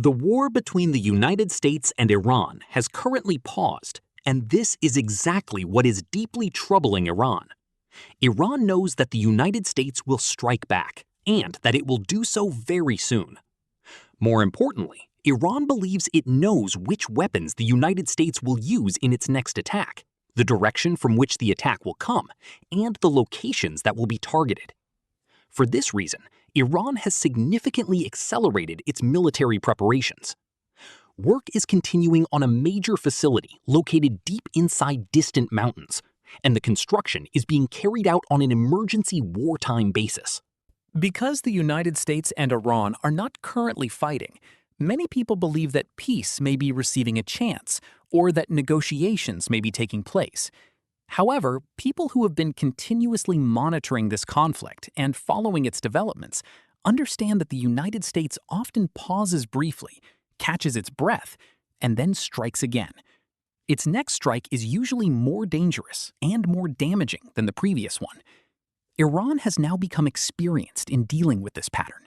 The war between the United States and Iran has currently paused, and this is exactly what is deeply troubling Iran. Iran knows that the United States will strike back, and that it will do so very soon. More importantly, Iran believes it knows which weapons the United States will use in its next attack, the direction from which the attack will come, and the locations that will be targeted. For this reason, Iran has significantly accelerated its military preparations. Work is continuing on a major facility located deep inside distant mountains, and the construction is being carried out on an emergency wartime basis. Because the United States and Iran are not currently fighting, many people believe that peace may be receiving a chance, or that negotiations may be taking place. However, people who have been continuously monitoring this conflict and following its developments understand that the United States often pauses briefly, catches its breath, and then strikes again. Its next strike is usually more dangerous and more damaging than the previous one. Iran has now become experienced in dealing with this pattern.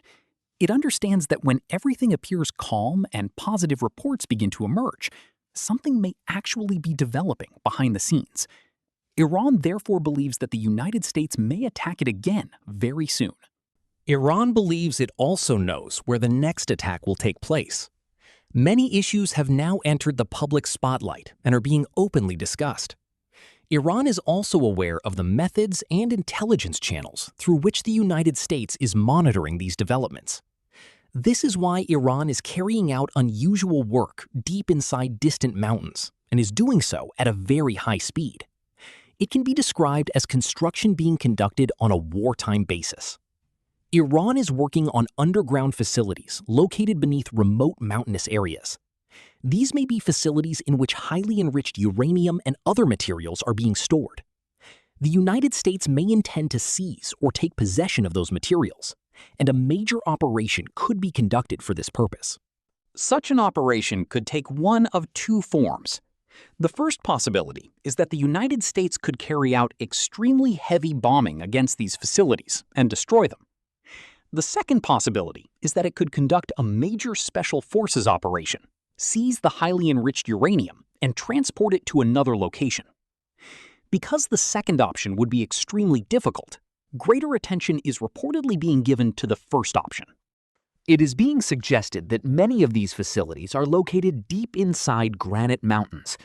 It understands that when everything appears calm and positive reports begin to emerge, something may actually be developing behind the scenes. Iran therefore believes that the United States may attack it again very soon. Iran believes it also knows where the next attack will take place. Many issues have now entered the public spotlight and are being openly discussed. Iran is also aware of the methods and intelligence channels through which the United States is monitoring these developments. This is why Iran is carrying out unusual work deep inside distant mountains and is doing so at a very high speed. It can be described as construction being conducted on a wartime basis. Iran is working on underground facilities located beneath remote mountainous areas. These may be facilities in which highly enriched uranium and other materials are being stored. The United States may intend to seize or take possession of those materials, and a major operation could be conducted for this purpose. Such an operation could take one of two forms. The first possibility is that the United States could carry out extremely heavy bombing against these facilities and destroy them. The second possibility is that it could conduct a major special forces operation, seize the highly enriched uranium, and transport it to another location. Because the second option would be extremely difficult, greater attention is reportedly being given to the first option. It is being suggested that many of these facilities are located deep inside granite mountains.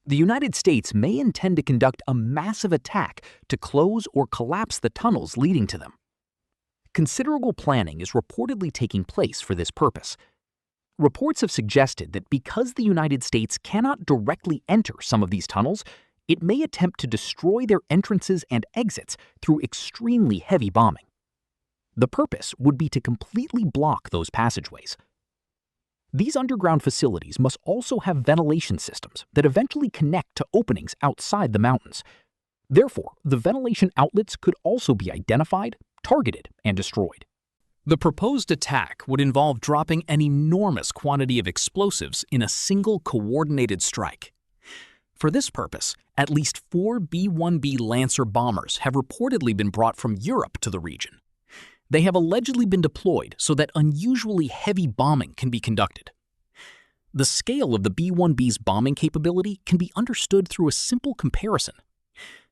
The United States may intend to conduct a massive attack to close or collapse the tunnels leading to them. Considerable planning is reportedly taking place for this purpose. Reports have suggested that because the United States cannot directly enter some of these tunnels, it may attempt to destroy their entrances and exits through extremely heavy bombing. The purpose would be to completely block those passageways. These underground facilities must also have ventilation systems that eventually connect to openings outside the mountains. Therefore, the ventilation outlets could also be identified, targeted, and destroyed. The proposed attack would involve dropping an enormous quantity of explosives in a single coordinated strike. For this purpose, at least 4 B-1B Lancer bombers have reportedly been brought from Europe to the region. They have allegedly been deployed so that unusually heavy bombing can be conducted. The scale of the B-1B's bombing capability can be understood through a simple comparison.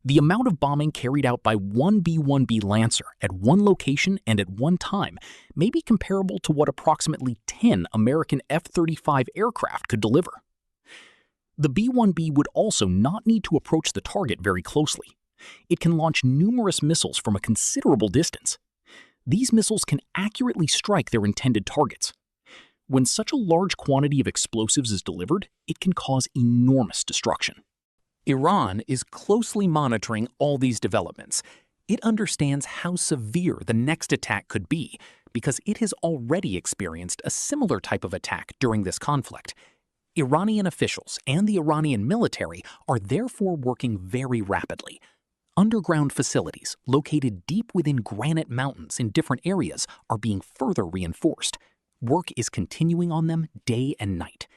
The amount of bombing carried out by one B-1B Lancer at one location and at one time may be comparable to what approximately 10 American F-35 aircraft could deliver. The B-1B would also not need to approach the target very closely. It can launch numerous missiles from a considerable distance. These missiles can accurately strike their intended targets. When such a large quantity of explosives is delivered, it can cause enormous destruction. Iran is closely monitoring all these developments. It understands how severe the next attack could be because it has already experienced a similar type of attack during this conflict. Iranian officials and the Iranian military are therefore working very rapidly. Underground facilities located deep within granite mountains in different areas are being further reinforced. Work is continuing on them day and night.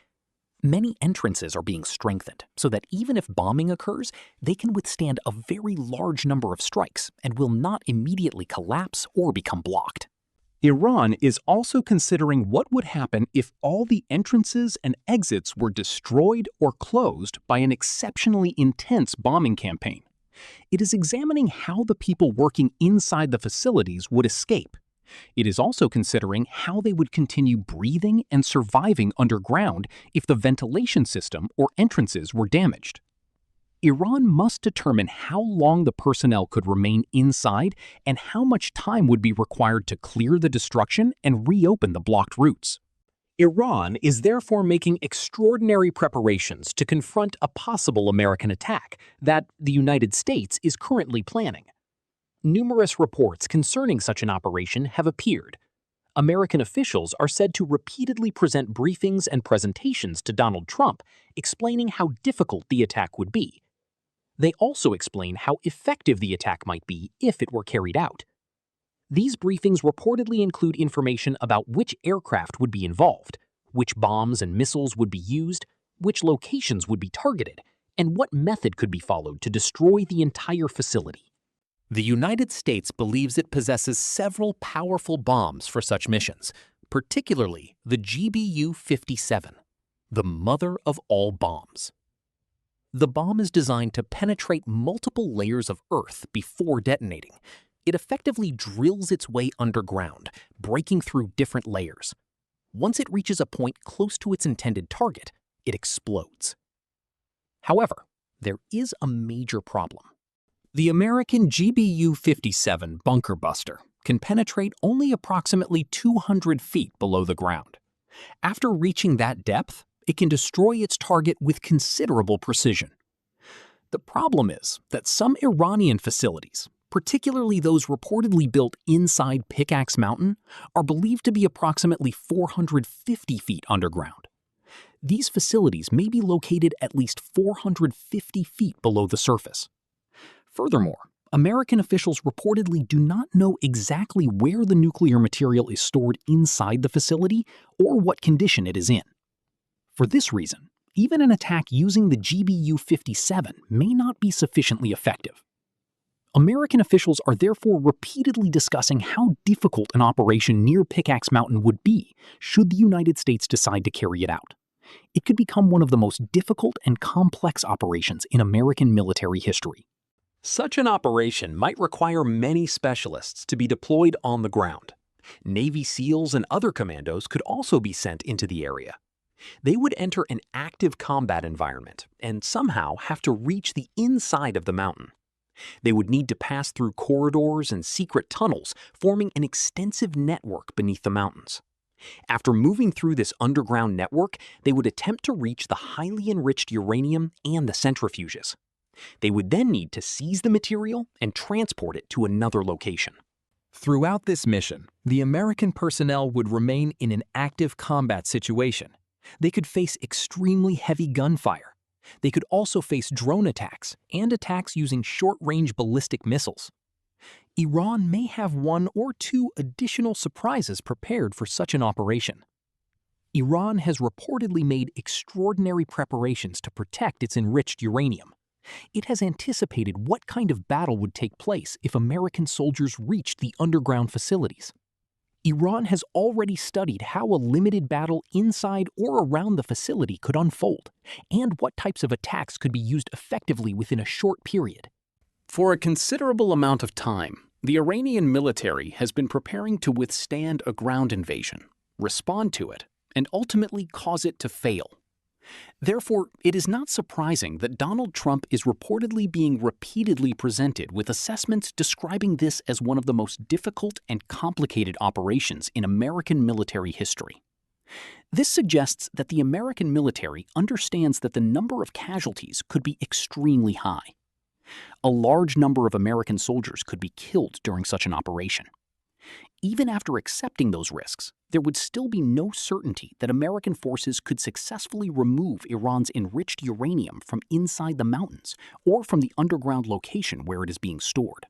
Many entrances are being strengthened so that even if bombing occurs, they can withstand a very large number of strikes and will not immediately collapse or become blocked. Iran is also considering what would happen if all the entrances and exits were destroyed or closed by an exceptionally intense bombing campaign. It is examining how the people working inside the facilities would escape. It is also considering how they would continue breathing and surviving underground if the ventilation system or entrances were damaged. Iran must determine how long the personnel could remain inside and how much time would be required to clear the destruction and reopen the blocked routes. Iran is therefore making extraordinary preparations to confront a possible American attack that the United States is currently planning. Numerous reports concerning such an operation have appeared. American officials are said to repeatedly present briefings and presentations to Donald Trump explaining how difficult the attack would be. They also explain how effective the attack might be if it were carried out. These briefings reportedly include information about which aircraft would be involved, which bombs and missiles would be used, which locations would be targeted, and what method could be followed to destroy the entire facility. The United States believes it possesses several powerful bombs for such missions, particularly the GBU-57, the mother of all bombs. The bomb is designed to penetrate multiple layers of Earth before detonating. It effectively drills its way underground, breaking through different layers. Once it reaches a point close to its intended target, it explodes. However, there is a major problem. The American GBU-57 bunker buster can penetrate only approximately 200 feet below the ground. After reaching that depth, it can destroy its target with considerable precision. The problem is that some Iranian facilities, particularly those reportedly built inside Pickaxe Mountain, are believed to be approximately 450 feet underground. These facilities may be located at least 450 feet below the surface. Furthermore, American officials reportedly do not know exactly where the nuclear material is stored inside the facility or what condition it is in. For this reason, even an attack using the GBU-57 may not be sufficiently effective. American officials are therefore repeatedly discussing how difficult an operation near Pickaxe Mountain would be should the United States decide to carry it out. It could become one of the most difficult and complex operations in American military history. Such an operation might require many specialists to be deployed on the ground. Navy SEALs and other commandos could also be sent into the area. They would enter an active combat environment and somehow have to reach the inside of the mountain. They would need to pass through corridors and secret tunnels, forming an extensive network beneath the mountains. After moving through this underground network, they would attempt to reach the highly enriched uranium and the centrifuges. They would then need to seize the material and transport it to another location. Throughout this mission, the American personnel would remain in an active combat situation. They could face extremely heavy gunfire. They could also face drone attacks and attacks using short-range ballistic missiles. Iran may have one or two additional surprises prepared for such an operation. Iran has reportedly made extraordinary preparations to protect its enriched uranium. It has anticipated what kind of battle would take place if American soldiers reached the underground facilities. Iran has already studied how a limited battle inside or around the facility could unfold, and what types of attacks could be used effectively within a short period. For a considerable amount of time, the Iranian military has been preparing to withstand a ground invasion, respond to it, and ultimately cause it to fail. Therefore, it is not surprising that Donald Trump is reportedly being repeatedly presented with assessments describing this as one of the most difficult and complicated operations in American military history. This suggests that the American military understands that the number of casualties could be extremely high. A large number of American soldiers could be killed during such an operation. Even after accepting those risks, there would still be no certainty that American forces could successfully remove Iran's enriched uranium from inside the mountains or from the underground location where it is being stored.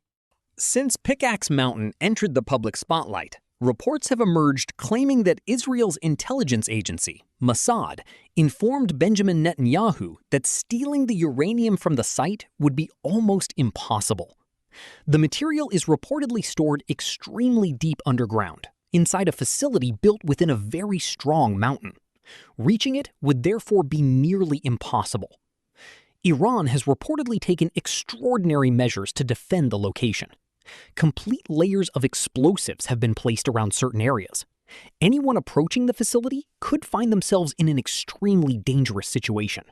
Since Pickaxe Mountain entered the public spotlight, reports have emerged claiming that Israel's intelligence agency, Mossad, informed Benjamin Netanyahu that stealing the uranium from the site would be almost impossible. The material is reportedly stored extremely deep underground, inside a facility built within a very strong mountain. Reaching it would therefore be nearly impossible. Iran has reportedly taken extraordinary measures to defend the location. Complete layers of explosives have been placed around certain areas. Anyone approaching the facility could find themselves in an extremely dangerous situation.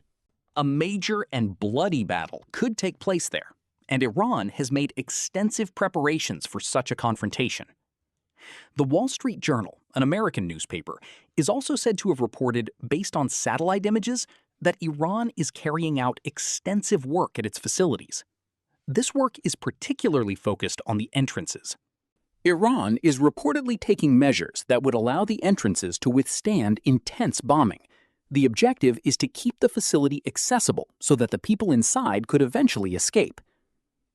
A major and bloody battle could take place there, and Iran has made extensive preparations for such a confrontation. The Wall Street Journal, an American newspaper, is also said to have reported, based on satellite images, that Iran is carrying out extensive work at its facilities. This work is particularly focused on the entrances. Iran is reportedly taking measures that would allow the entrances to withstand intense bombing. The objective is to keep the facility accessible so that the people inside could eventually escape.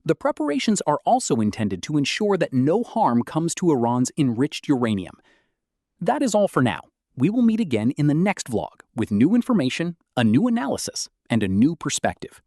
The preparations are also intended to ensure that no harm comes to Iran's enriched uranium. That is all for now. We will meet again in the next vlog with new information, a new analysis, and a new perspective.